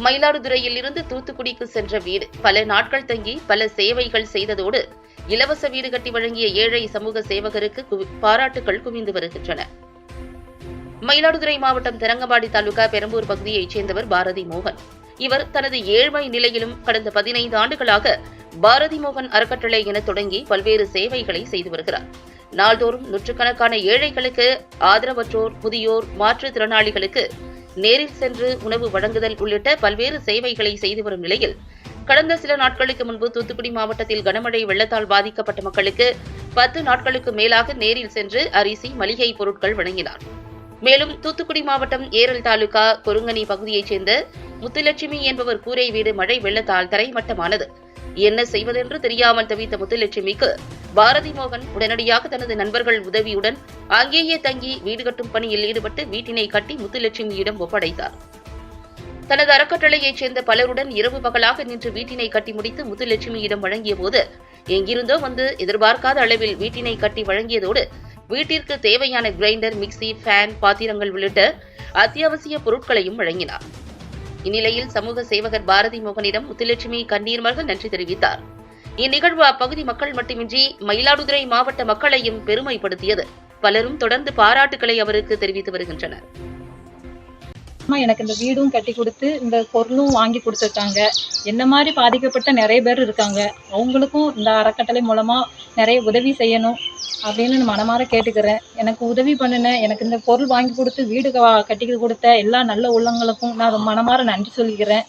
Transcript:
மயிலாடுதுறையில் இருந்து தூத்துக்குடிக்கு சென்ற வீடு பல நாட்கள் தங்கி பல சேவைகள் செய்ததோடு இலவச வீடு கட்டி வழங்கிய ஏழை சமூக சேவகருக்கு பாராட்டுகள் குவிந்து வருகின்றன. மயிலாடுதுறை மாவட்டம் தரங்கம்பாடி தாலுகா பெரம்பூர் பகுதியைச் சேர்ந்தவர் பாரதி மோகன். இவர் தனது ஏழ்மை நிலையிலும் கடந்த 15 ஆண்டுகளாக பாரதி மோகன் அறக்கட்டளை என தொடங்கி பல்வேறு சேவைகளை செய்து வருகிறார். நாள்தோறும் நூற்றுக்கணக்கான ஏழைகளுக்கு, ஆதரவற்றோர், முதியோர், மாற்றுத்திறனாளிகளுக்கு நேரில் சென்று உணவு வழங்குதல் உள்ளிட்ட பல்வேறு சேவைகளை செய்து வரும் நிலையில் கடந்த சில நாட்களுக்கு முன்பு தூத்துக்குடி மாவட்டத்தில் கனமழை வெள்ளத்தால் பாதிக்கப்பட்ட மக்களுக்கு 10 நாட்களுக்கு மேலாக நேரில் சென்று அரிசி, மளிகை பொருட்கள் வழங்கினார். மேலும் தூத்துக்குடி மாவட்டம் ஏரல் தாலுகா கொருங்கனி பகுதியைச் சேர்ந்த முத்துலட்சுமி என்பவர் கூரை வீடு மழை வெள்ளத்தால் தரைமட்டமானது. என்ன செய்வதென்று தெரியாமல் தவித்த முத்துலட்சுமிக்கு பாரதி மோகன் உடனடியாக தனது நண்பர்கள் உதவியுடன் அங்கேயே தங்கி வீடு கட்டும் பணியில் ஈடுபட்டு வீட்டினை கட்டி முத்துலட்சுமியிடம் ஒப்படைத்தார். தனது அறக்கட்டளையைச் சேர்ந்த பலருடன் இரவு பகலாக நின்று வீட்டினை கட்டி முடித்து முத்துலட்சுமியிடம் வழங்கிய போது எங்கிருந்தோ வந்து எதிர்பார்க்காத அளவில் வீட்டினை கட்டி வழங்கியதோடு வீட்டிற்கு தேவையான கிரைண்டர், மிக்சி, ஃபேன், பாத்திரங்கள் உள்ளிட்ட அத்தியாவசிய பொருட்களையும் வழங்கினார். இந்நிலையில் சமூக சேவகர் பாரதி மோகனிடம் முத்துலட்சுமி கண்ணீர் மல்க நன்றி தெரிவித்தார். இந்நிகழ்வு அப்பகுதி மக்கள் மட்டுமின்றி மயிலாடுதுறை மாவட்ட மக்களையும் பெருமைப்படுத்தியது. பலரும் தொடர்ந்து பாராட்டுக்களை அவருக்கு தெரிவித்து வருகின்றனர். எனக்கு இந்த வீடும் கட்டி கொடுத்து இந்த பொருளும் வாங்கி கொடுத்துருக்காங்க. என்ன மாதிரி பாதிக்கப்பட்ட நிறைய பேர் இருக்காங்க. அவங்களுக்கும் இந்த அறக்கட்டளை மூலமா நிறைய உதவி செய்யணும் அப்படின்னு மனமாற கேட்டுக்கிறேன். எனக்கு உதவி பண்ணின, எனக்கு இந்த பொருள் வாங்கி கொடுத்து வீடு கட்டி கொடுத்த எல்லா நல்ல உள்ளங்களுக்கும் நான் மனமாற நன்றி சொல்லிக்கிறேன்.